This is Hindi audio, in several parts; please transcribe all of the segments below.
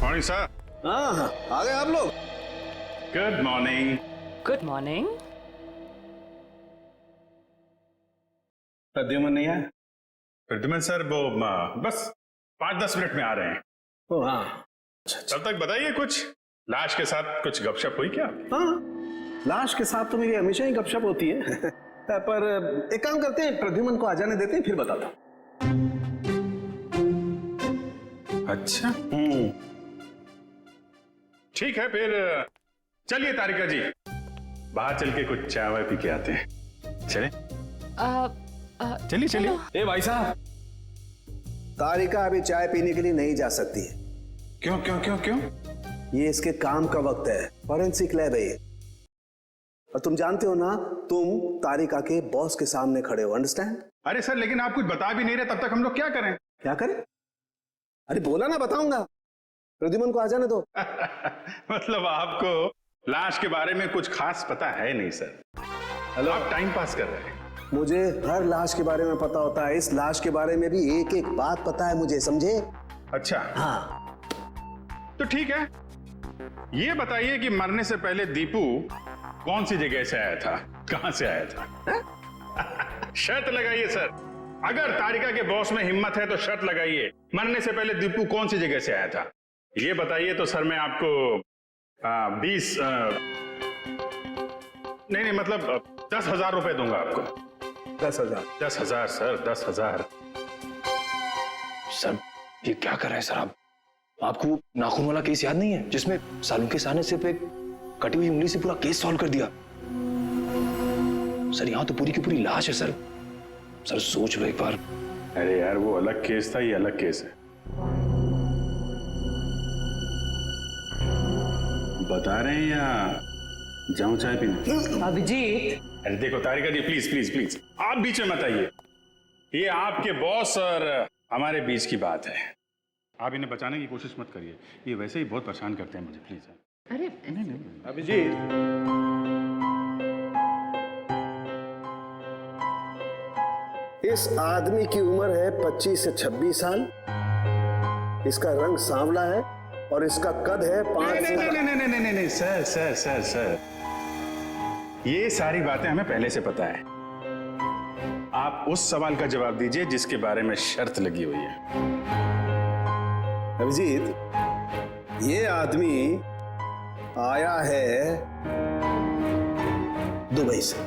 Morning sir. हाँ हाँ, आ गए आप लोग। Good morning. Good morning. Pradyuman नहीं है? प्रद्युमन सर वो बस 5-10 मिनट में आ रहे हैं। ओ हाँ, तब तक बताइए, कुछ लाश के साथ कुछ गपशप हुई क्या? हाँ, लाश के साथ तो मेरी हमेशा ही गपशप होती है। पर एक काम करते हैं, प्रद्युमन को आ जाने देते हैं, फिर बताता हूँ। अच्छा, ठीक है फिर। चलिए तारिका जी, बाहर चल के कुछ चाय वाय पी के आते हैं। चले? चलिए चलिए। ए भाई साहब, तारिका अभी चाय पीने के लिए नहीं जा सकती है। क्यों क्यों क्यों क्यों? ये इसके काम का वक्त है, फॉरेंसिक लैब है ये। और तुम जानते हो ना, तुम तारिका के बॉस के सामने खड़े हो, अंडरस्टैंड? अरे सर, लेकिन आप कुछ बता भी नहीं रहे, तब तक हम लोग क्या करें? क्या करें? अरे बोला ना, बताऊंगा। प्रद्युमन को आ जाने दो। मतलब आपको लाश के बारे में कुछ खास पता है नहीं सर? हेलो, आप टाइम पास कर रहे हैं। मुझे हर लाश के बारे में पता होता है। इस लाश के बारे में भी एक एक बात पता है मुझे, समझे? अच्छा हाँ, तो ठीक है, ये बताइए कि मरने से पहले दीपू कौन सी जगह से आया था, कहां से आया था? शर्त लगाइए सर, अगर तारिका के बॉस में हिम्मत है तो शर्त लगाइए, मरने से पहले दीपू कौन सी जगह से आया था, ये बताइए तो सर मैं आपको 20 नहीं मतलब 10,000 रुपए दूंगा आपको। 10,000? 10,000 सर, 10,000। सर ये क्या कर रहे हैं सर आप? आपको वो नाखून वाला केस याद नहीं है जिसमें सालुंके शाह ने सिर्फ एक कटी हुई उंगली से पूरा केस सॉल्व कर दिया? सर यहाँ तो पूरी की पूरी लाश है सर। सर सोच लो एक बार। अरे यार, वो अलग केस था, ये अलग केस है। बता रहे हैं या जाऊं चाय पीने? अभिजीत, अरे देखो तारिका जी, प्लीज प्लीज प्लीज, आप बीच में मत आइए। ये आपके बॉस और हमारे बीच की बात है, आप इन्हें बचाने की कोशिश मत करिए। ये वैसे ही बहुत परेशान करते हैं मुझे, प्लीज। अरे नहीं। अभिजीत, इस आदमी की उम्र है 25 से 26 साल। इसका रंग सांवला है और इसका कद है 5 नहीं नहीं नहीं नहीं नहीं नहीं नहीं सर सर सर सर, ये सारी बातें हमें पहले से पता है। आप उस सवाल का जवाब दीजिए जिसके बारे में शर्त लगी हुई है। अभिजीत, ये आदमी आया है दुबई से।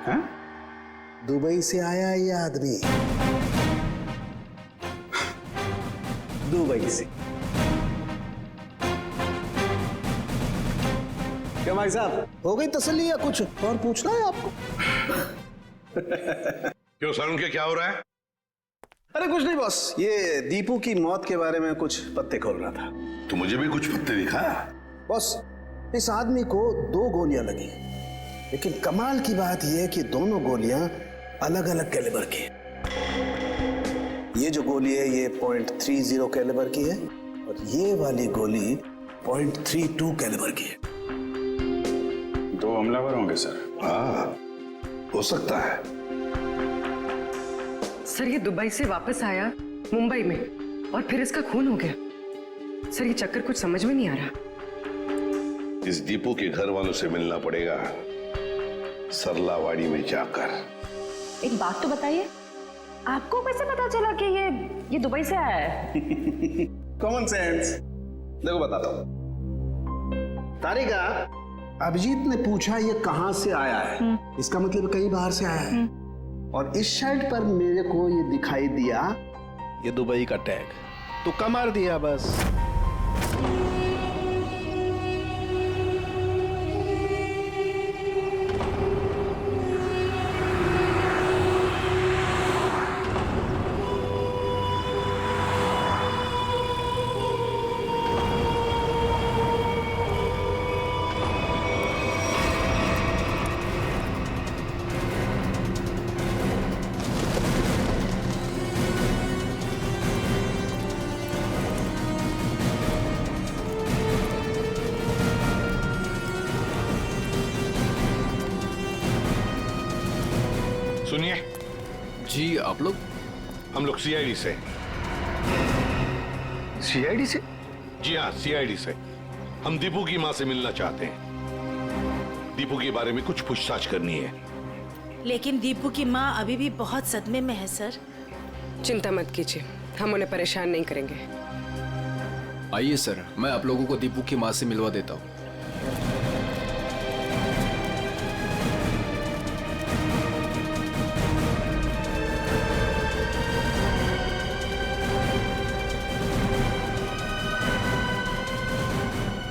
हाँ? दुबई से आया है ये आदमी, दुबई से। क्या भाई साहब, हो गई तसल्ली या कुछ और पूछना है आपको? क्यों सालुंके, क्या हो रहा है? अरे कुछ नहीं बॉस, ये दीपू की मौत के बारे में कुछ पत्ते खोल रहा था। तो मुझे भी कुछ पत्ते दिखा। बॉस, इस आदमी को 2 गोलियां लगी, लेकिन कमाल की बात यह है कि दोनों गोलियां अलग अलग कैलिबर की है। ये जो गोली है ये .30 कैलिबर की है और ये वाली गोली .32 कैलिबर की है। 2 हमलावर होंगे सर। हाँ, हो सकता है। सर ये दुबई से वापस आया मुंबई में और फिर इसका खून हो गया। सर ये चक्कर कुछ समझ में नहीं आ रहा। इस दीपू के घर वालों से मिलना पड़ेगा, सरलावाड़ी में जाकर। एक बात तो बताइए, आपको कैसे पता चला कि ये दुबई से आया है? Common sense. देखो बताता हूं। तारिका, अभिजीत ने पूछा ये कहां से आया है, इसका मतलब कहीं बाहर से आया है। और इस शर्ट पर मेरे को ये दिखाई दिया, ये दुबई का टैग, तुक्का मार दिया बस। सुनिए जी, आप लोग? हम लोग सीआईडी से। सीआईडी से? जी हाँ, सीआईडी से। हम दीपू की माँ से मिलना चाहते हैं। दीपू के बारे में कुछ पूछताछ करनी है। लेकिन दीपू की माँ अभी भी बहुत सदमे में है सर। चिंता मत कीजिए, हम उन्हें परेशान नहीं करेंगे। आइए सर, मैं आप लोगों को दीपू की माँ से मिलवा देता हूँ।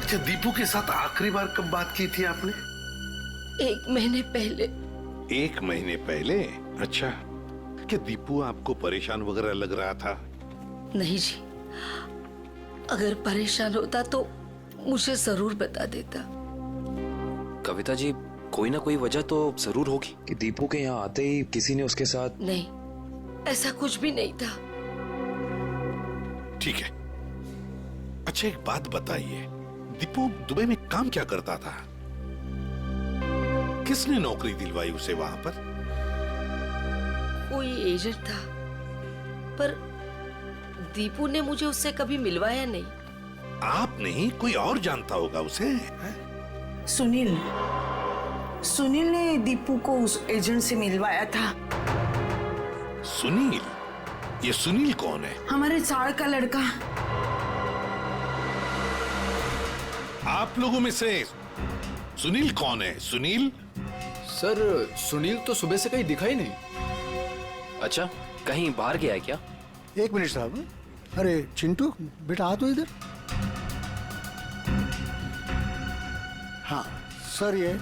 अच्छा, दीपू के साथ आखिरी बार कब बात की थी आपने? 1 महीने पहले। 1 महीने पहले? अच्छा, क्या दीपू आपको परेशान वगैरह लग रहा था? नहीं जी, अगर परेशान होता तो मुझे जरूर बता देता। कविता जी, कोई ना कोई वजह तो जरूर होगी कि दीपू के यहाँ आते ही किसी ने उसके साथ। नहीं, ऐसा कुछ भी नहीं था। ठीक है। अच्छा, एक बात बताइए, दीपू दुबई में काम क्या करता था? किसने नौकरी दिलवाई उसे वहां पर? कोई एजेंट था, पर दीपू ने मुझे उससे कभी मिलवाया नहीं। आप नहीं, कोई और जानता होगा उसे? है? सुनील ने दीपू को उस एजेंट से मिलवाया था। सुनील? ये सुनील कौन है? हमारे चाड़ का लड़का। आप लोगों में से सुनील कौन है? सुनील? सर, सुनील तो सुबह से कहीं दिखाई नहीं। अच्छा, कहीं बाहर गया है क्या? 1 मिनट साहब। अरे चिंटू बेटा, आ तो इधर। हाँ सर, ये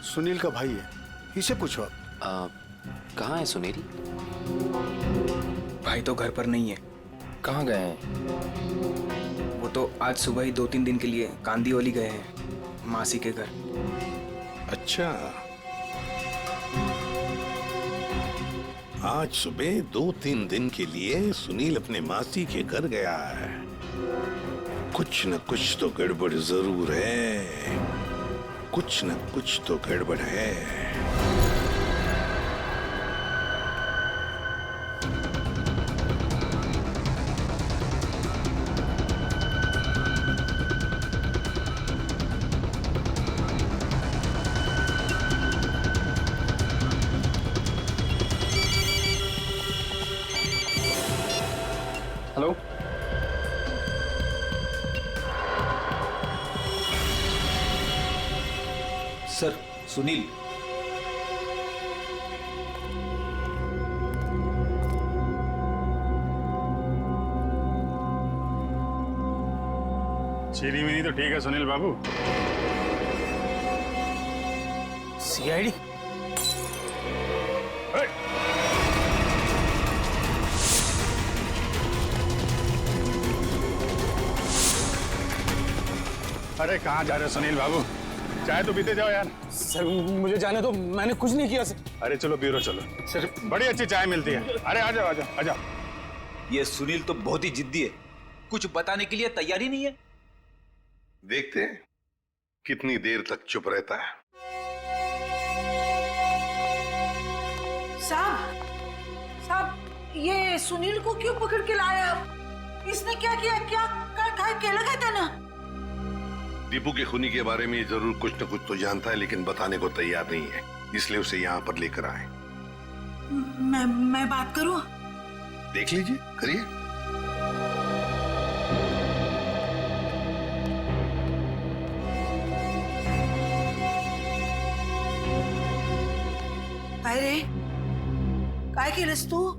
सुनील का भाई है, इसे पूछो आप। कहाँ है सुनील? भाई तो घर पर नहीं है। कहाँ गए हैं? वो तो आज सुबह ही 2-3 दिन के लिए कांदीवली गए हैं, मासी के घर। अच्छा, आज सुबह 2-3 दिन के लिए सुनील अपने मासी के घर गया है। कुछ न कुछ तो गड़बड़ जरूर है। कुछ न कुछ तो गड़बड़ है। Hello, sir, Sunil. चीनी मिनी तो ठीक है सुनील बाबू। सीआईडी? अरे कहाँ जा रहे हो सुनील बाबू? चाय तो पीते जाओ यार। सर मुझे जाने दो, मैंने कुछ नहीं किया सर। अरे चलो ब्यूरो चलो, सर बड़ी अच्छी चाय मिलती है। अरे आ जाओ आ जाओ आ जाओ। ये सुनील तो बहुत ही जिद्दी है, कुछ बताने के लिए तैयार ही नहीं है। देखते हैं कितनी देर तक चुप रहता है। साहब, ये सुनील को क्यों पकड़ के लाया आप? इसने क्या किया? क्या लगा था ना? दीपू के खूनी के बारे में जरूर कुछ न कुछ तो जानता है, लेकिन बताने को तैयार नहीं है, इसलिए उसे यहाँ पर लेकर आए। मैं बात करूं? देख लीजिए, करिए। अरे काय केलंस तू?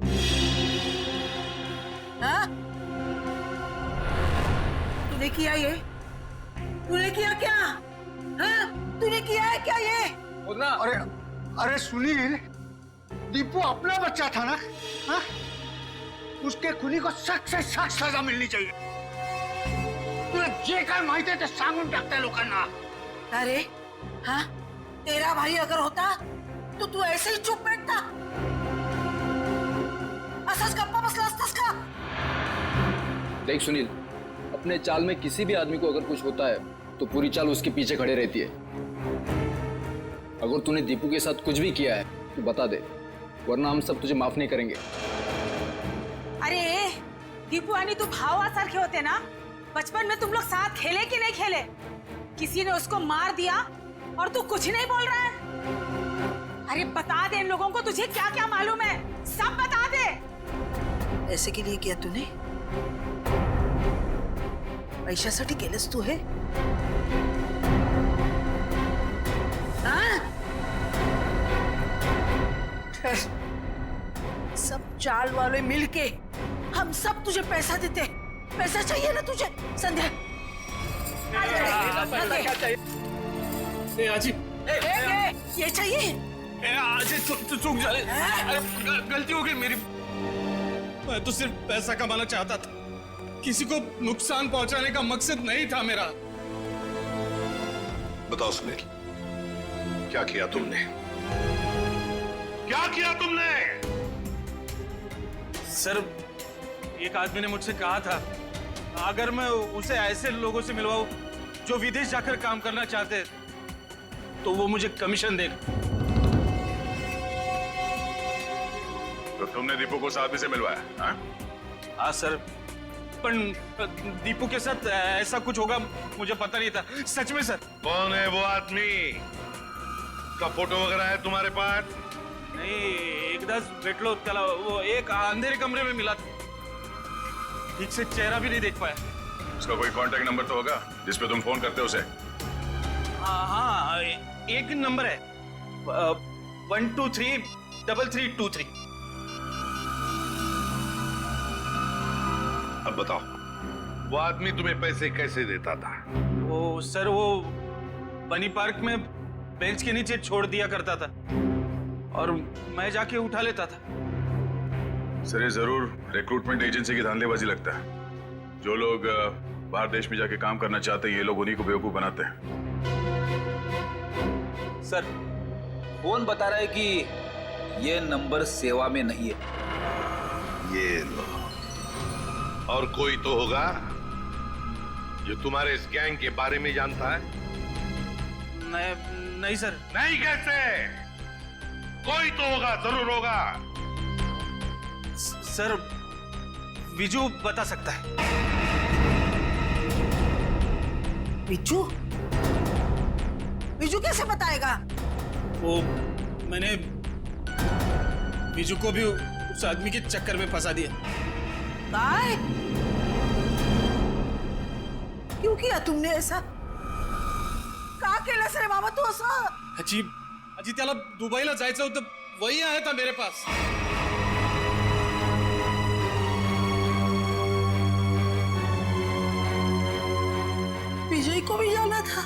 हाँ? तूने किया ये? तूने किया क्या? हाँ? तूने किया है क्या ये? अरे सुनील, दीपू अपना बच्चा था ना? हाँ? उसके खुनी को सख्त से सख्त सजा मिलनी चाहिए। तुला जे काय माहिती आहे ते सांगून टाकताय लोकांना। अरे हाँ, तेरा भाई अगर होता तो तू ऐसे ही चुप बैठता? असाच गप्पा बसला असतास का? देख सुनील, अपने चाल में किसी भी आदमी को अगर कुछ होता है तो पूरी चाल उसके पीछे खड़े रहती है। अगर तूने दीपू के साथ कुछ भी किया है तो बता दे, वरना हम सब तुझे माफ नहीं करेंगे। अरे दीपू यानी तू भावासारखे होते ना। बचपन में तुम लोग साथ खेले कि नहीं खेले? किसी ने उसको मार दिया और तू कुछ नहीं बोल रहा है। अरे बता दे इन लोगों को तुझे क्या क्या मालूम है, सब बता दे। ऐसे के लिए किया तूने? पैशासाठी केलंस तू हे? सब चाल वाले मिलके हम सब तुझे पैसा देते। पैसा चाहिए ना तुझे संध्या? ये चाहिए? चूक जा गलती हो गई मेरी। मैं तो सिर्फ पैसा कमाना चाहता था, किसी को नुकसान पहुंचाने का मकसद नहीं था मेरा। बताओ सुनील, क्या किया तुमने? क्या किया तुमने? सर, एक आदमी ने मुझसे कहा था अगर मैं उसे ऐसे लोगों से मिलवाऊं जो विदेश जाकर काम करना चाहते तो वो मुझे कमीशन देगा। तो तुमने दीपू को उस आदमी से मिलवाया? हाँ सर, पर दीपू के साथ ऐसा कुछ होगा मुझे पता नहीं था, सच में सर। कौन है वो आदमी? का फोटो वगैरह है तुम्हारे पास? नहीं, एकदाच भेटलो त्याला, वो एक अंधेरे कमरे में मिला था, ठीक से चेहरा भी नहीं देख पाया। उसका कोई कांटेक्ट नंबर तो होगा जिस पे तुम फोन करते हो उसे? हाँ, एक नंबर है 1233323। अब बताओ, वो आदमी तुम्हें पैसे कैसे देता था? वो सर, वो बनी पार्क में बेंच के नीचे छोड़ दिया करता था और मैं जाके उठा लेता था। सर, ये जरूर रिक्रूटमेंट एजेंसी की धांधलेबाजी लगता है। जो लोग बाहर देश में जाके काम करना चाहते हैं, ये लोग उन्हीं को बेवकूफ बनाते हैं। सर, फोन बता रहा है कि ये नंबर सेवा में नहीं है। ये लो। और कोई तो होगा जो तुम्हारे इस गैंग के बारे में जानता है? नहीं सर। नहीं कैसे? कोई तो होगा, जरूर होगा। सर, विजू बता सकता है। विजू? विजू कैसे बताएगा? वो मैंने विजू को भी उस आदमी के चक्कर में फंसा दिया। काय? क्यों किया तुमने ऐसा? का केलंस रे बाबा तू असं? अजी त्याला दुबईला जायचं होतं, वही आया था मेरे पास। विजय को भी जाना था?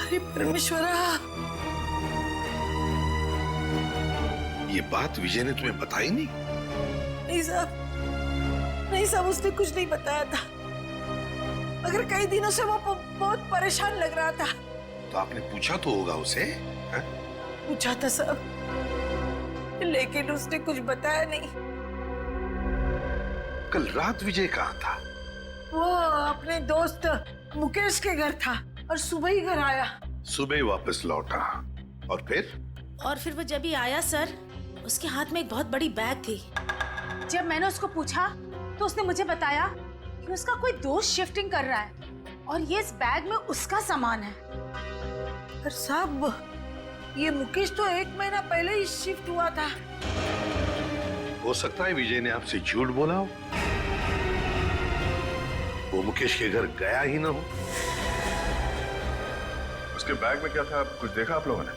अरे परमेश्वरा! ये बात विजय ने तुम्हें बताई नहीं? नहीं साहब, उसने कुछ नहीं बताया था, मगर कई दिनों से वो बहुत परेशान लग रहा था। तो आपने पूछा तो होगा उसे? है? पूछा था साहब, लेकिन उसने कुछ बताया नहीं। कल रात विजय कहाँ था? वो अपने दोस्त मुकेश के घर था और सुबह ही घर आया। सुबह ही वापस लौटा। और फिर वो जब ही आया सर, उसके हाथ में एक बहुत बड़ी बैग थी। जब मैंने उसको पूछा तो उसने मुझे बताया कि उसका कोई दोस्त शिफ्टिंग कर रहा है और ये इस बैग में उसका सामान है। पर साहब, ये मुकेश तो 1 महीना पहले ही शिफ्ट हुआ था। हो सकता है विजय ने आपसे झूठ बोला हो, वो मुकेश के घर गया ही ना हो। उसके बैग में क्या था, कुछ देखा आप लोगों ने?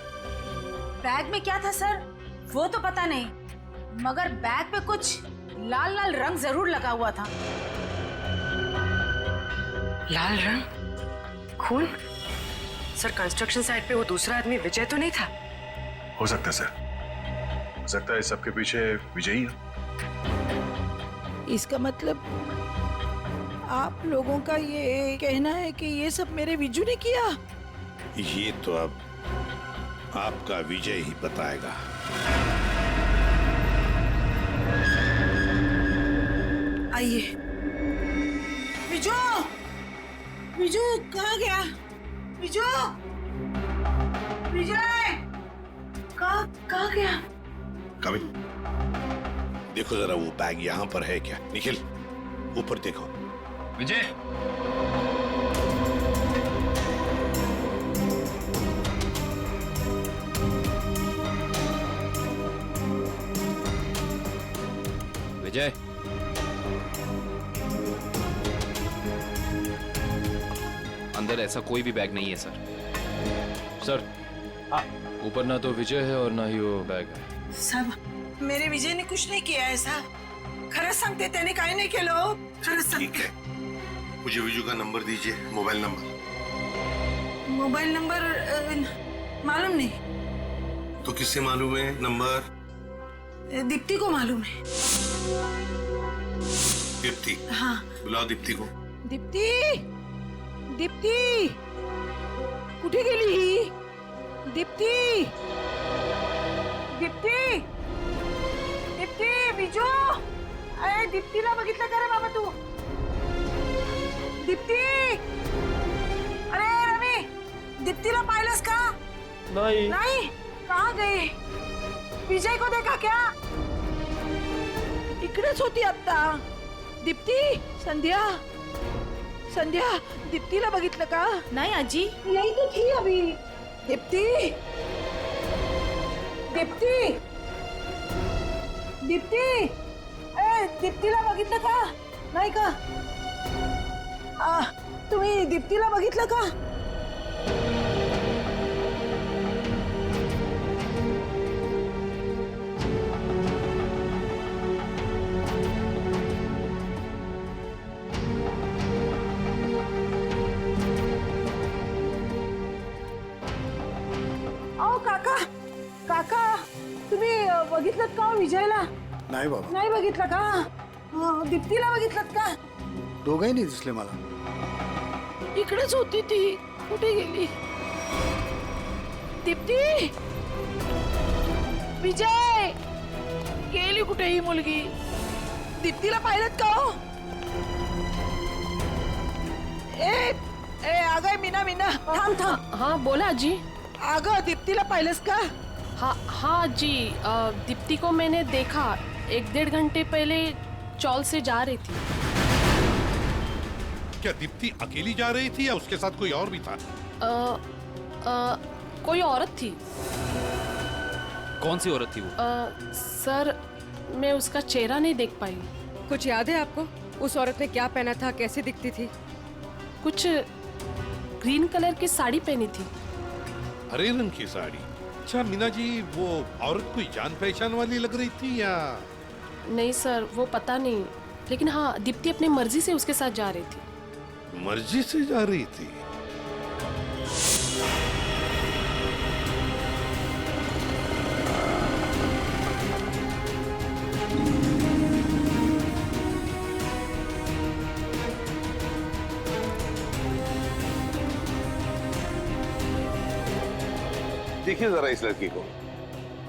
बैग में क्या था सर वो तो पता नहीं, मगर बैग पे कुछ लाल लाल रंग जरूर लगा हुआ था। लाल रंग? खून? सर, कंस्ट्रक्शन साइट पे वो दूसरा आदमी विजय तो नहीं था? हो सकता है सर, हो सकता है इस सबके पीछे विजय ही है। इसका मतलब आप लोगों का ये कहना है कि ये सब मेरे विजू ने किया? ये तो अब आपका विजय ही बताएगा। आइए। विजू, विजू कहाँ गया? विजू, विजय कहाँ गया? कभी देखो जरा वो बैग यहाँ पर है क्या? निखिल, ऊपर देखो। विजय, विजय, अंदर ऐसा कोई भी बैग नहीं है सर। सर, ऊपर ना तो विजय है और ना ही वो बैग है। साहब, मेरे विजय ने कुछ नहीं किया है साहब. खरंच सांगते त्याने काही नाही केलं हो. खरंच ठीक है, मुझे विजू का नंबर दीजिए, मोबाइल नंबर। मोबाइल नंबर मालूम नहीं. तो किससे मालूम है नंबर? दीप्ति को मालूम है. दीप्ति? हाँ. बुलाओ दीप्ति को। दीप्ति, दीप्ति, कुठे गेली ही? दीप्ति, दीप्ति, दीप्ति, विजू, अरे दीप्तीला बघितलं का रे बाबा तू? दीप्ति, अरे रवि, दीप्तीला पाहिलंस का? नहीं। नहीं, कहाँ गई? विजय को देखा क्या? इकडेच होती आता. दीप्ति, संध्या, संध्या, दीप्तीला बघितलं का? नहीं आजी. यही तो थी अभी. दीप्ति, दीप्ति, दीप्ति, ए दीप्तीला बघितलं का? नाही का? तुम्ही दीप्तीला बघितलं का? अहो काका, काका, तुम्ही बघितलं का विजयला? नाही बाबा, नाही बघितलं का? दीप्तीला बघितलं का? दोघंही नाही दिसले मला. इकडेच होती ती. कुठे गेली? दीप्ती, विजय, गेली कुठे ही मुलगी? दीप्तीला पाहिलं का हो? ए अगं मीना, मीना, थांब थांब. हाँ बोला जी. अगं दीप्तीला पाहिलंस का? हाँ जी, दीप्ति को मैंने देखा 1-1.5 घंटे पहले चौल से जा रही थी. क्या दीप्ति अकेली जा रही थी या उसके साथ कोई और भी था? कोई औरत थी. कौन सी औरत थी वो? सर, मैं उसका चेहरा नहीं देख पाई. कुछ याद है आपको? उस औरत ने क्या पहना था, कैसे दिखती थी? कुछ ग्रीन कलर की साड़ी पहनी थी. हरे रंग की साड़ी? अच्छा मीना जी, वो औरत कोई जान पहचान वाली लग रही थी या? नहीं सर, वो पता नहीं, लेकिन हाँ, दीप्ति अपनी मर्जी से उसके साथ जा रही थी. मर्जी से जा रही थी? देखिए जरा इस लड़की को.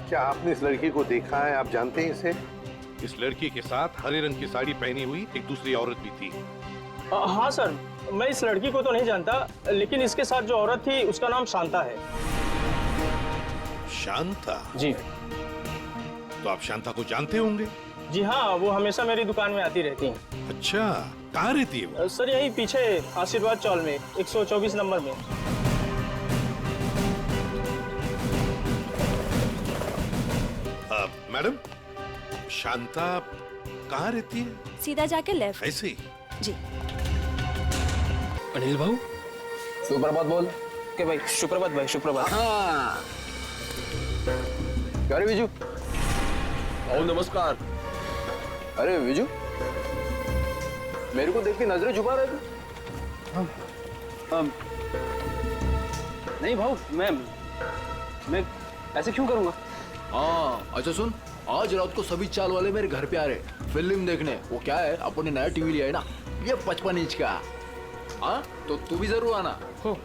क्या आपने इस लड़की को देखा है? आप जानते हैं इसे? इस लड़की के साथ हरे रंग की साड़ी पहनी हुई एक दूसरी औरत भी थी. हाँ सर, मैं इस लड़की को तो नहीं जानता, लेकिन इसके साथ जो औरत थी उसका नाम शांता है. शांता? जी. तो आप शांता को जानते होंगे? जी हाँ, वो हमेशा मेरी दुकान में आती रहती हैं. अच्छा, कहाँ रहती है वो? सर यही पीछे आशीर्वाद चौल में 124 नंबर में. मैडम, शांता कहाँ रहती है? सीधा जाके लेफ्ट. ऐसे ही? जी. अनिल भाऊ, सुप्रभात बोल के भाई. सुप्रभात भाई, सुप्रभात. हाँ. क्या रे विजू? ओ नमस्कार. अरे विजू, मेरे को देख के नजरें झुका रहे थे. नहीं भाऊ, मैं ऐसे क्यों करूँगा? हाँ, अच्छा सुन, आज रात को सभी चाल वाले मेरे घर पे आ रहे फिल्म देखने. वो क्या है, अपन ने नया टीवी लिया है ना, ये 55 इंच का. हाँ, तो तू भी जरूर आना. हो,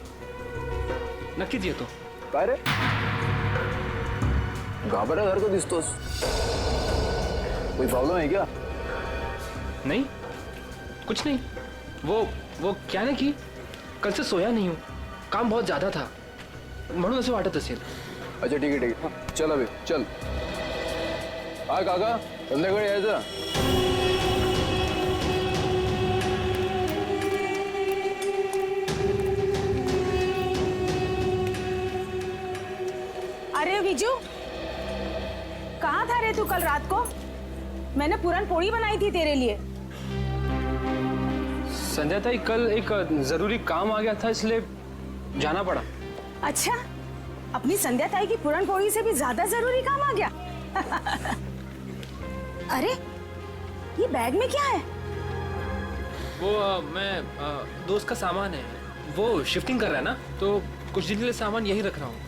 नक्कीच येतो. काय रे, घाबरा घर को दिसतोस. कोई प्रॉब्लम है क्या? नहीं, कुछ नहीं. वो क्या ना कि कल से सोया नहीं हूँ, काम बहुत ज्यादा था, म्हणून असं वाटत असेल. अच्छा ठीक है ठीक है. चल अभी चल. हाय काका, संध्याकाळी यायचं. अरे विजू, कहाँ था रे तू कल रात को? मैंने पूरन पोड़ी बनाई थी तेरे लिए. संध्या ताई, कल एक जरूरी काम आ गया था इसलिए जाना पड़ा. अच्छा, अपनी संध्या ताई की पूरन पोड़ी से भी ज्यादा जरूरी काम आ गया. अरे, ये बैग में क्या है? वो मैं दोस्त का सामान है, वो शिफ्टिंग कर रहा है ना, तो कुछ दिन के लिए सामान यही रख रहा हूँ,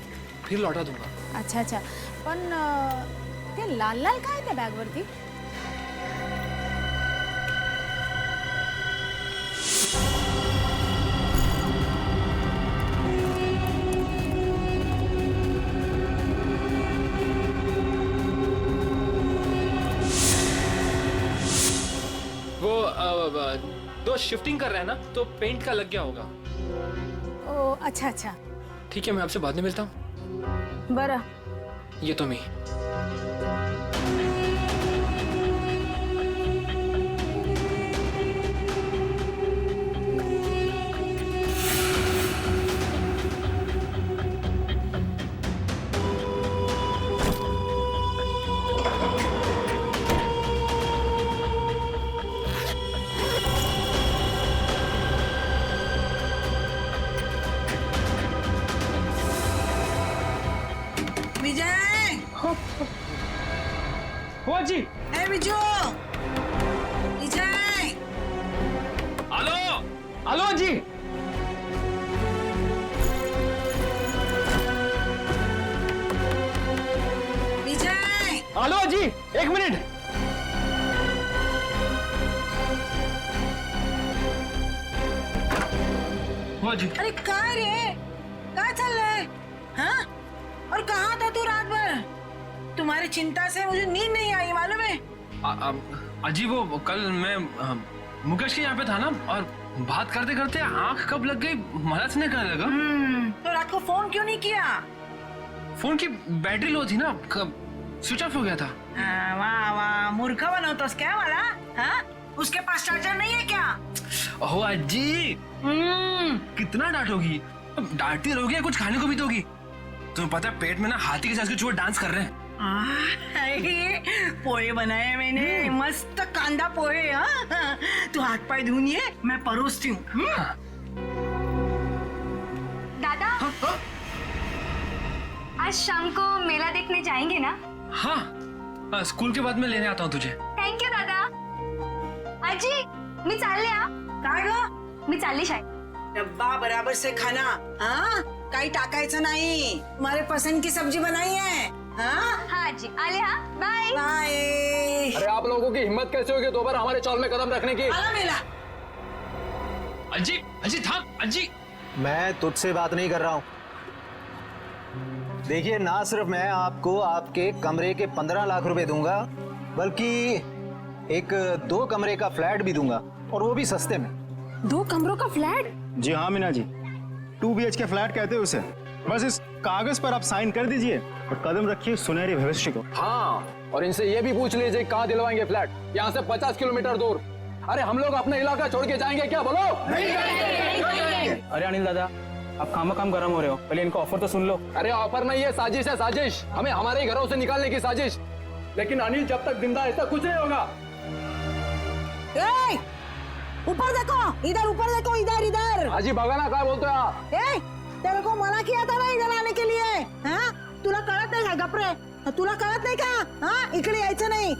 फिर लौटा दूंगा. अच्छा अच्छा, पण ते लाल लाल काय त्या बॅग वरती? वो दोस्त शिफ्टिंग कर रहा है ना, तो पेंट का लग गया होगा. ओ अच्छा अच्छा. ठीक है, मैं आपसे बाद में मिलता हूँ. बरं. ये तो मैं. विजय. हो जी. ए विजू. विजय. हेलो. हेलो जी. विजय. हेलो जी, एक मिनट. हो जी. अरे काय रे, काय चाललंय? हाँ? और कहाँ था तू रात भर? तुम्हारी चिंता से मुझे नींद नहीं आई, मालूम है? अजी वो कल मैं मुकेश के यहाँ पे था ना, और बात करते करते आंख कब लग गई मदद नहीं करने लगा. तो रात को फोन क्यों नहीं किया? फोन की बैटरी लो थी ना, स्विच ऑफ हो गया था. वाह वाह, मूर्ख बनवतोस क्या वाला? हाँ? उसके पास चार्जर नहीं है क्या? ओहो अजी, कितना डांटोगी? डांटती रहोगी या कुछ खाने को भी दोगी? तुम्हें पता है पेट में ना हाथी के साथ के चूहे डांस कर रहे हैं. पोहे बनाए मैंने, मस्त कांदा पोहे. हाँ? तू हाथ पाय धुन ये, मैं परोसती हूँ. दादा, आज शाम को मेला देखने जाएंगे ना? हाँ, स्कूल के बाद में लेने आता हूँ तुझे. थँक यू दादा. आजी, मी चालले. काय ग? मी चालली शाळेत. डब्बा बराबर से खाना. हाँ? काही टाकायचं नाही. तुम्हारे पसंद की सब्जी बनाई है. हाँ? हाँ जी, आले. हाँ, बाय बाय. अरे आप लोगों की हिम्मत कैसे होगी दोबारा हमारे चौल में कदम रखने की? आला मेला. अजी, अजी थाम. अजी, मैं तुझसे बात नहीं कर रहा हूँ. देखिए, ना सिर्फ मैं आपको आपके कमरे के 15 लाख रुपए दूंगा, बल्कि एक 2 कमरे का फ्लैट भी दूंगा, और वो भी सस्ते में. 2 कमरों का फ्लैट? जी हाँ मीना जी, 2 BHK फ्लैट कहते हैं उसे. बस इस कागज पर आप साइन कर दीजिए और कदम रखिए सुनहरे भविष्य को. हाँ, और इनसे ये भी पूछ लीजिए कहाँ दिलवाएंगे फ्लैट. यहाँ से 50 किलोमीटर दूर. अरे हम लोग अपना इलाका छोड़ के जाएंगे क्या? बोलो. अरे अनिल दादा, आप काम गरम हो रहे हो, पहले इनको ऑफर तो सुन लो. अरे ऑफर नहीं है, साजिश है, साजिश. हमें हमारे ही घरों से निकालने की साजिश. लेकिन अनिल जब तक जिंदा ऐसा कुछ नहीं होगा. ऊपर देखो, इधर ऊपर देखो, इधर इधर. हाजी भगाना काय बोलतोय आप? तेरे को मना किया था ना इधर आने के लिए. हाँ? तुला कळत नाही का? गपरे, तुला कळत नाही का? हाँ? इकडे यायचं नाही.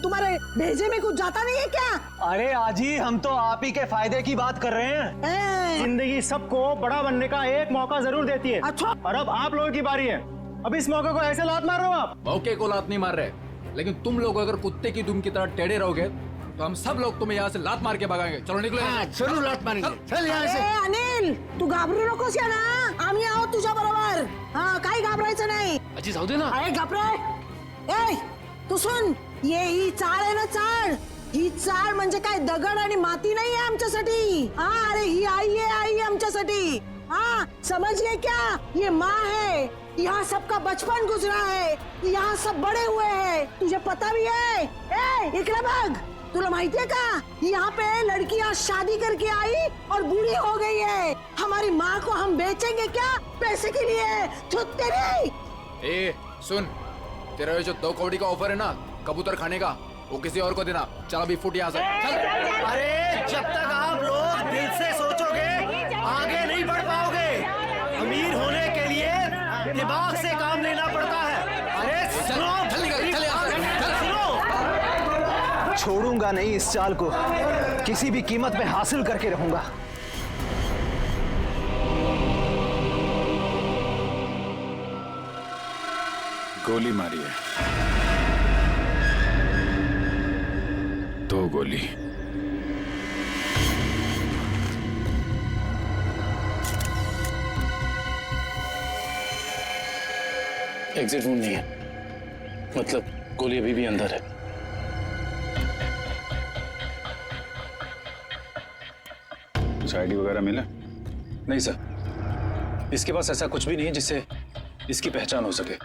तुम्हारे भेजे में कुछ जाता नहीं है क्या? अरे आजी, हम तो आप ही के फायदे की बात कर रहे हैं. जिंदगी सबको बड़ा बनने का एक मौका जरूर देती है. अच्छा, और अब आप लोगों की बारी है. अब इस मौके को ऐसे लात मार रहे हो आप. मौके को लात नहीं मार रहे, लेकिन तुम लोग अगर कुत्ते की दुम की तरह टेढ़े रहोगे तो हम सब लोग तुम्हें यहाँ से लात मार के भगाएंगे. चलो निकलो. जरूर लात मारेंगे. चल यहाँ से. अनिल, तू घाबरू नकोस या ना, आम्ही आहोत तुझ्या बरोबर. हाँ, काही घाबरायचं नाही. अजी जाऊ दे ना. अरे घाबरे. तू सुन, ही चाळ आहे ना, चाळ. ही चाळ म्हणजे काय दगड आणि माती नाही आहे आमच्यासाठी. हा, अरे ही आई आहे आमच्यासाठी. हाँ समझ गए क्या? ये माँ है, यहाँ सबका बचपन गुजरा है, यहाँ सब बड़े हुए हैं, तुझे पता भी है। ए इकरा भाग, तुला माहिती है का? यहाँ पे लड़कियाँ शादी करके आई और बूढ़ी हो गई है। हमारी माँ को हम बेचेंगे क्या पैसे के लिए? छुट्टे नहीं। ए सुन, तेरा ये जो 2 कौड़ी का ऑफर है ना कबूतर खाने का, वो किसी और को देना। चल अभी फुट यहाँ से। अरे जब तक आप लोग दिल से सोचोगे आगे नहीं बढ़ पाओगे। अमीर होने के लिए दिमाग से काम लेना पड़ता है। अरे सुनो, छोड़ूंगा नहीं इस चाल को, किसी भी कीमत पे हासिल करके रहूंगा। गोली मारी है, 2 गोली। एग्जिट वुंड नहीं है, मतलब गोली अभी भी अंदर है। कुछ आईडी वगैरह मिला? नहीं सर, इसके पास ऐसा कुछ भी नहीं है जिससे इसकी पहचान हो सके।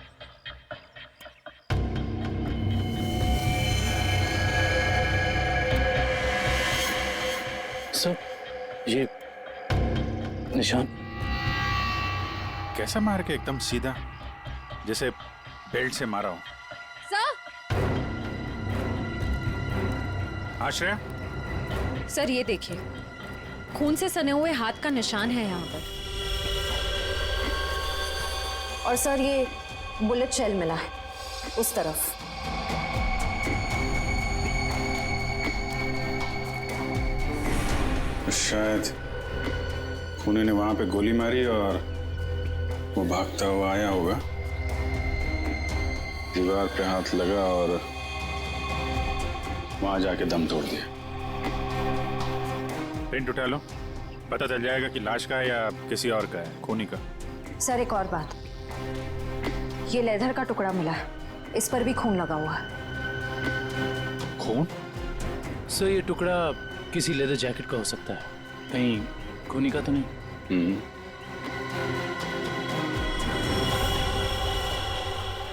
सर ये निशान कैसा मार के? एकदम सीधा, जैसे बेल्ट से मारा हो। आश्रय सर ये देखिए, खून से सने हुए हाथ का निशान है यहाँ पर। और सर ये बुलेट शेल मिला है उस तरफ। शायद खूनी ने वहां पे गोली मारी और वो भागता हुआ आया होगा, दीवार पे हाथ लगा और वहां जाके दम तोड़ दिया। प्रिंट उठा लो, पता चल जाएगा कि लाश का है या किसी और का है, खूनी का। सर एक और बात, ये लेदर का टुकड़ा मिला है, इस पर भी खून लगा हुआ है। खून? सर ये टुकड़ा किसी लेदर जैकेट का हो सकता है, कहीं खूनी का तो नहीं?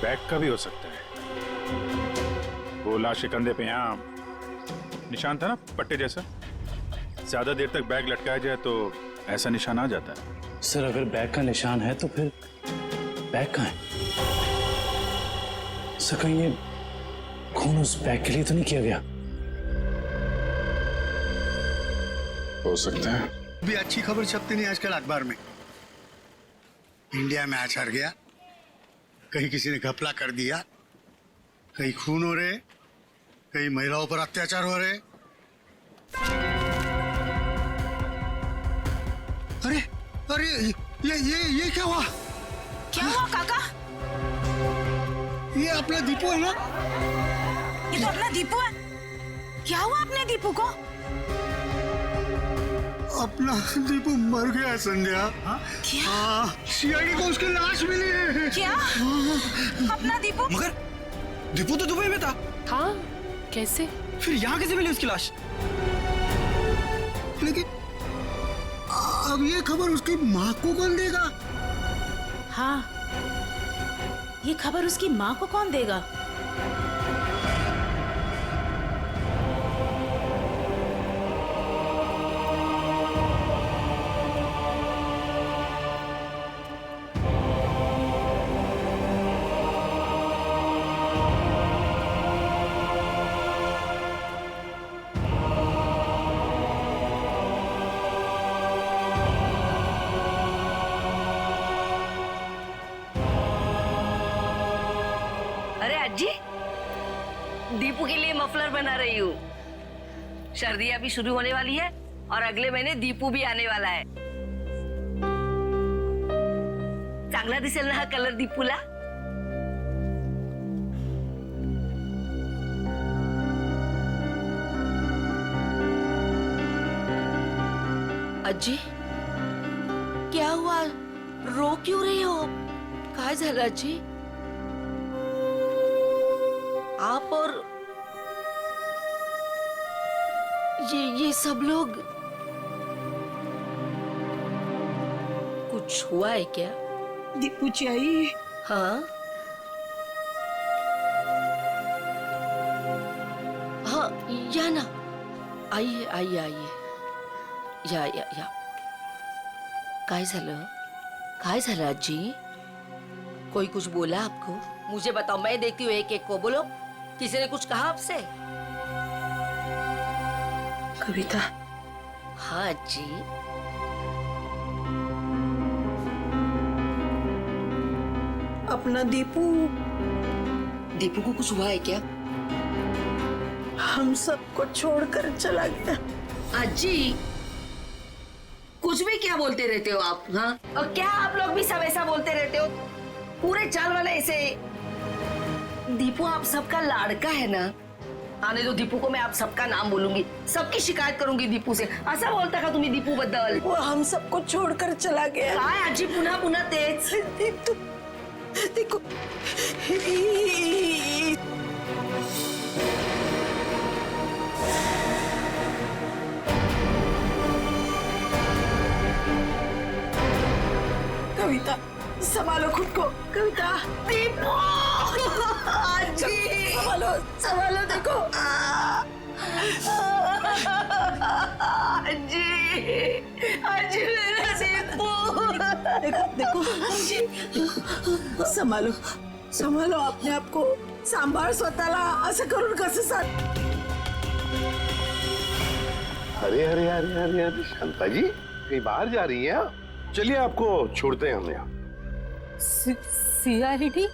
बैग का भी हो सकता है। वो लाश के कंधे पे यहाँ निशान था ना, पट्टे जैसा। ज्यादा देर तक बैग लटकाया जाए तो ऐसा निशान आ जाता है। सर अगर बैग का निशान है तो फिर बैग कहाँ है? सर कहीं ये खून उस बैग के लिए तो नहीं किया गया? हो सकता है। भी अच्छी खबर छपती नहीं आजकल अखबार में। इंडिया में आज हर गया, कहीं किसी ने घपला कर दिया, कहीं खून हो रहे, कहीं महिलाओं पर अत्याचार हो रहे। अरे अरे ये क्या हुआ? क्या हुआ काका? ये अपना दीपू है ना? ये तो अपना दीपू है। क्या हुआ अपने दीपू को? अपना दीपू मर गया संध्या। क्या? सीआईडी को उसकी लाश मिली है। क्या? अपना दीपू? मगर दीपू तो दुबई में था। हाँ, कैसे? फिर यहाँ कैसे मिली उसकी लाश? लेकिन अब ये खबर उसकी माँ को कौन देगा? हाँ, ये खबर उसकी माँ को कौन देगा? जी दीपू के लिए मफलर बना रही हूँ। सर्दियाँ भी शुरू होने वाली है और अगले महीने दीपू भी आने वाला है। चांगला दिसेल ना हा कलर दीपूला? अज्जी क्या हुआ, रो क्यों रही हो? काय झालं अज्जी? आप और ये सब लोग कुछ हुआ है क्या? दीपू चाहिए। हाँ हाँ, या ना, आइए आइए आइए, या काय झालं? काय झालं आजी? कोई कुछ बोला आपको? मुझे बताओ, मैं देखती हूँ एक एक को। बोलो, किसी ने कुछ कहा आपसे? कविता। हाँ जी। अपना दीपू। दीपू को कुछ हुआ है क्या? हम सबको छोड़कर चला गया। अजी, कुछ भी क्या बोलते रहते हो आप? हाँ, और क्या आप लोग भी सब ऐसा बोलते रहते हो? पूरे चाल वाले ऐसे। दीपू आप सबका लाड़का है ना? आने दो दीपू को, मैं आप सबका नाम बोलूंगी, सबकी शिकायत करूंगी दीपू से। ऐसा बोलता का तुम्ही दीपू बद्दल? वो हम सबको छोड़कर चला गया। काय आजी पुन्हा पुन्हा तेच? देखो, कविता संभालो खुद को। कविता। दीपू आजी संभालो संभालो। देखो आजी, आजी मेरा दीपू। देखो देखो, संभालो संभालो अपने आप को, सांभाळ स्वतःला। असं करून कसं साथ? अरे अरे अरे अरे अरे शांता जी, कहीं बाहर जा रही हैं आप? चलिए आपको छोड़ते हैं हम यहाँ। सीआईडी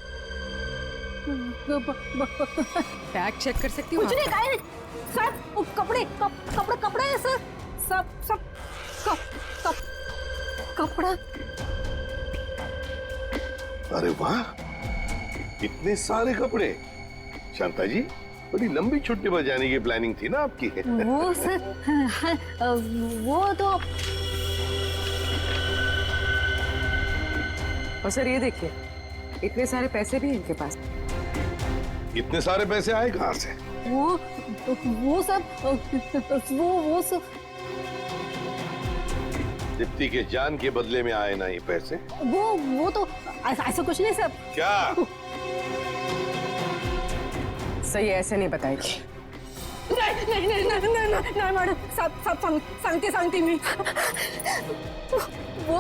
बैग चेक कर सकती हूँ? कुछ नहीं, काय नहीं सर। कपड़े कपड़े हैं सर, सब कपड़ा। अरे वाह, इतने सारे कपड़े। शांता जी, बड़ी लंबी छुट्टी पर जाने की प्लानिंग थी ना आपकी? वो सर, वो तो। और सर ये देखिए, इतने सारे पैसे भी हैं इनके पास। इतने सारे पैसे आए कहाँ से? वो सब दीप्ति के जान के बदले में आए ना ये पैसे? वो तो ऐसा कुछ नहीं सर। क्या? सही ऐसे नहीं बताएगी। नहीं मैडम, सब सांगते मी। वो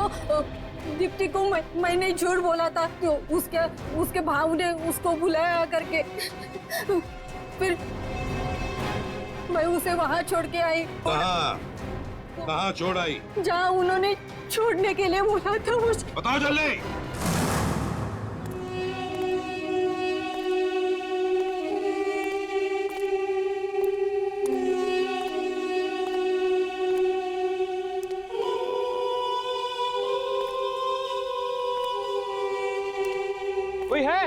दीप्ति को मैंने झूठ बोला था कि उसके भाव ने उसको बुलाया करके। फिर मैं उसे वहाँ छोड़ के आई। कहाँ छोड़ आई? जहाँ उन्होंने छोड़ने के लिए बोला था मुझे। बताओ जल्दी। कोई है?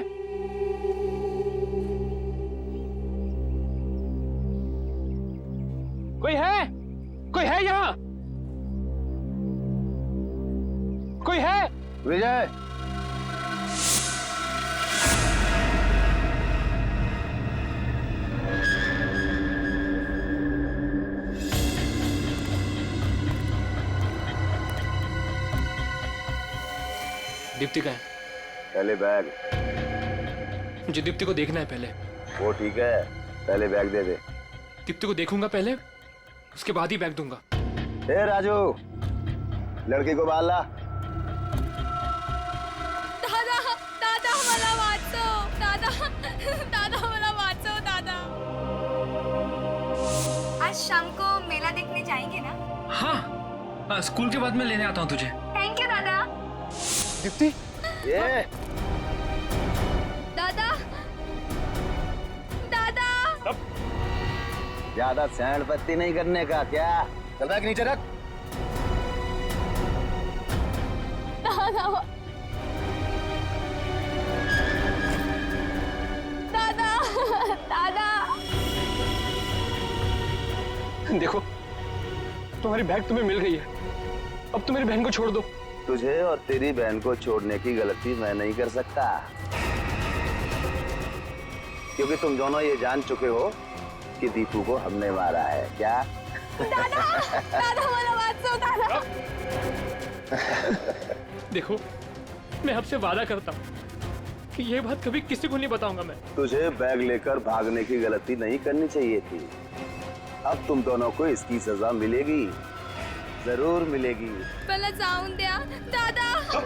कोई है? कोई है यहाँ? कोई है? विजय, दीप्ति का है। पहले बैग। मुझे दीप्ति को देखना है पहले। वो ठीक है, पहले बैग दे दे। दीप्ति को देखूंगा पहले, उसके बाद ही बैग दूंगा। ए राजू, लड़की को बाल ला। दादा मला वाचव, दादा मला वाचव दादा। आज शाम को मेला देखने जाएंगे ना? हाँ, स्कूल के बाद मैं लेने आता हूँ तुझे। थैंक यू दादा। दीप्ति, ये दादा ज्यादा सैंड पत्ती नहीं करने का क्या? चल बैग नीचे रख। दादा देखो, तुम्हारी बैग तुम्हें मिल गई है, अब तुम मेरी बहन को छोड़ दो। तुझे और तेरी बहन को छोड़ने की गलती मैं नहीं कर सकता, क्योंकि तुम दोनों ये जान चुके हो कि दीपू को हमने मारा है। क्या? दादा मला वाचव दादा। देखो, मैं आपसे वादा करता हूँ कि ये बात कभी किसी को नहीं बताऊंगा मैं। तुझे बैग लेकर भागने की गलती नहीं करनी चाहिए थी। अब तुम दोनों को इसकी सजा मिलेगी, जरूर मिलेगी। मला जाऊन द्या दादा।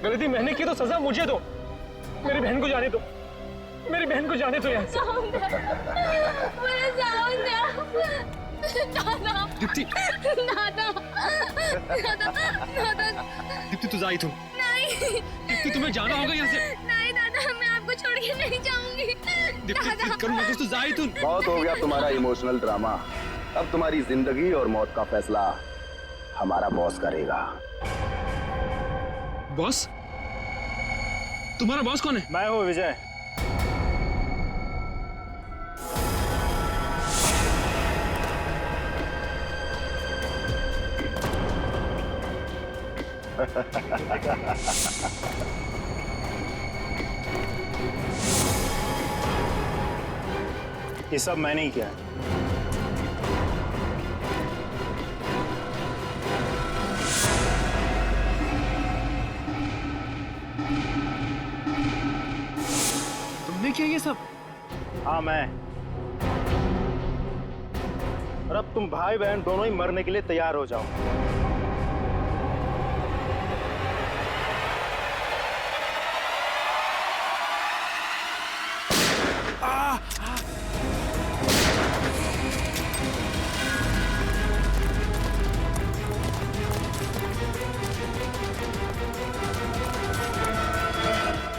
गलती मैंने की तो सजा मुझे दो। मेरी बहन को जाने दो, मेरी बहन को जाने दो यहाँ से। जाऊन द्या, मला जाऊन द्या दादा। दीप्ति, दादा, दादा, दादा। दीप्ति तू जा इथून। नहीं दीप्ति तुम्हें जाना होगा यहाँ से। नहीं दादा, मैं आपको छोड़ के नहीं जाऊंगी। दीप्ति प्लीज करूँगा कुछ तो जा इथून। बहुत हो गया तुम्हारा इमोशनल ड्रामा। अब तुम्हारी जिंदगी और मौत का फैसला हमारा बॉस करेगा। बॉस? तुम्हारा बॉस कौन है? मैं हूँ विजय। ये सब मैंने ही किया है। तुमने किया ये सब? हाँ मैं। और अब तुम भाई बहन दोनों ही मरने के लिए तैयार हो जाओ।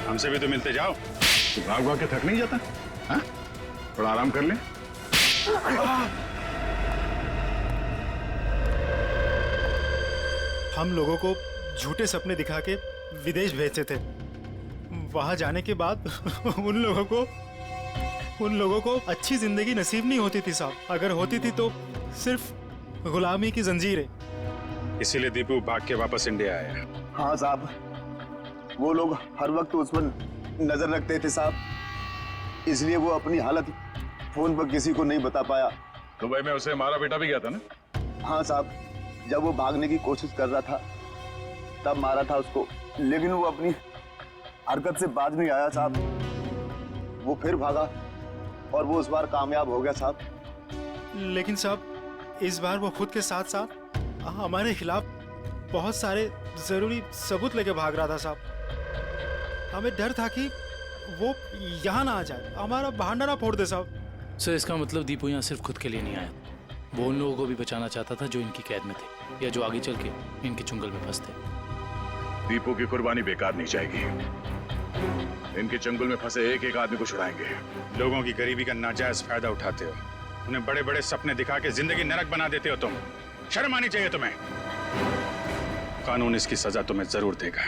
हमसे भी तो मिलते जाओ। तू भाग भाग के थक नहीं जाता? हाँ? थोड़ा आराम कर ले। हम लोगों को झूठे सपने दिखा के विदेश भेजते थे। वहां जाने के बाद उन लोगों को अच्छी जिंदगी नसीब नहीं होती थी साहब। अगर होती थी तो सिर्फ गुलामी की जंजीरें। इसीलिए दीपू भाग के वापस इंडिया आया। हाँ साहब, वो लोग हर वक्त उस पर नजर रखते थे साहब, इसलिए वो अपनी हालत फोन पर किसी को नहीं बता पाया। दुबई में उसे मारा बेटा भी गया था ना? हाँ साहब, जब वो भागने की कोशिश कर रहा था तब मारा था उसको, लेकिन वो अपनी हरकत से बाज नहीं आया साहब। वो फिर भागा और वो इस बार कामयाब हो गया साहब। लेकिन साहब इस बार वो खुद के साथ साथ हमारे खिलाफ बहुत सारे जरूरी सबूत लेके भाग रहा था साहब। हमें डर था कि वो यहाँ ना आ जाए, हमारा बहाना ना फोड़ दे साहब। सर इसका मतलब दीपू यहाँ सिर्फ खुद के लिए नहीं आया, वो उन लोगों को भी बचाना चाहता था जो इनकी कैद में थे या जो आगे चल के इनके चुंगल में फंसते। दीपू की कुर्बानी बेकार नहीं जाएगी। इनके चंगुल में फंसे एक एक आदमी को छुड़ाएंगे। लोगों की गरीबी का नाजायज फायदा उठाते हो, उन्हें बड़े बड़े सपने दिखा के जिंदगी नरक बना देते हो तुम। शर्म आनी चाहिए तुम्हें। कानून इसकी सजा तुम्हें जरूर देगा,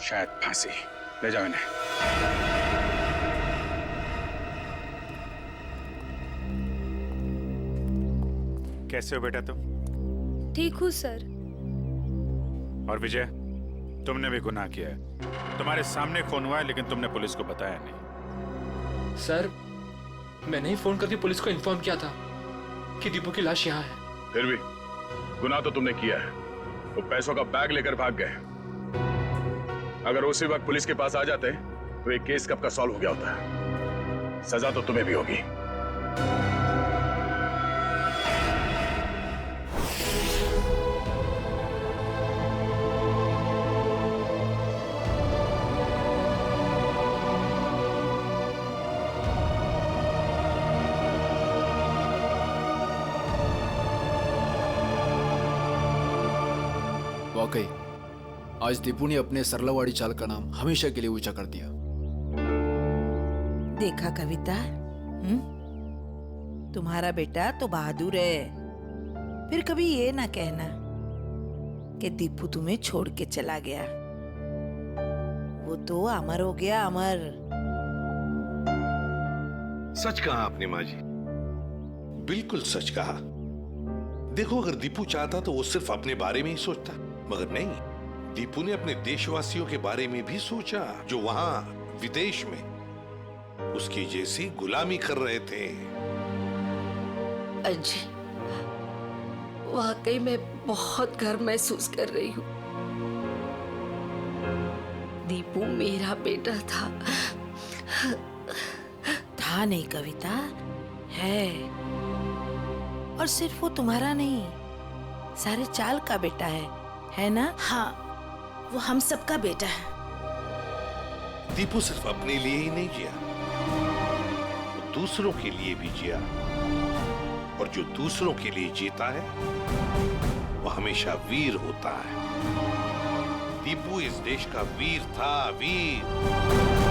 शायद फांसी। ले जाओ इन्हें। कैसे हो बेटा तुम? ठीक हूँ सर। और विजय, तुमने भी गुनाह किया है। तुम्हारे सामने खून हुआ है लेकिन तुमने पुलिस को बताया नहीं। सर मैंने ही फोन करके पुलिस को इन्फॉर्म किया था कि दीपू की लाश यहाँ है। फिर भी गुनाह तो तुमने किया है। वो पैसों का बैग लेकर भाग गए। अगर उसी वक्त पुलिस के पास आ जाते तो ये केस कब का सॉल्व हो गया होता। सजा तो तुम्हें भी होगी। वाकई आज दीपू ने अपने सरलावाड़ी चाल का नाम हमेशा के लिए ऊंचा कर दिया। देखा कविता, तुम्हारा बेटा तो बहादुर है। फिर कभी ये ना कहना कि दीपू तुम्हें छोड़ के चला गया। वो तो अमर हो गया, अमर। सच कहा आपने माँ जी, बिल्कुल सच कहा। देखो अगर दीपू चाहता तो वो सिर्फ अपने बारे में ही सोचता, मगर नहीं, दीपू ने अपने देशवासियों के बारे में भी सोचा जो वहां विदेश में उसकी जैसी गुलामी कर रहे थे। अजी, वाकई मैं बहुत गर्व महसूस कर रही हूँ। दीपू मेरा बेटा था। था नहीं कविता, है। और सिर्फ वो तुम्हारा नहीं, सारे चाल का बेटा है ना? हाँ, वो हम सबका बेटा है। दीपू सिर्फ अपने लिए ही नहीं जिया, वो दूसरों के लिए भी जिया। और जो दूसरों के लिए जीता है वो हमेशा वीर होता है। दीपू इस देश का वीर था, वीर।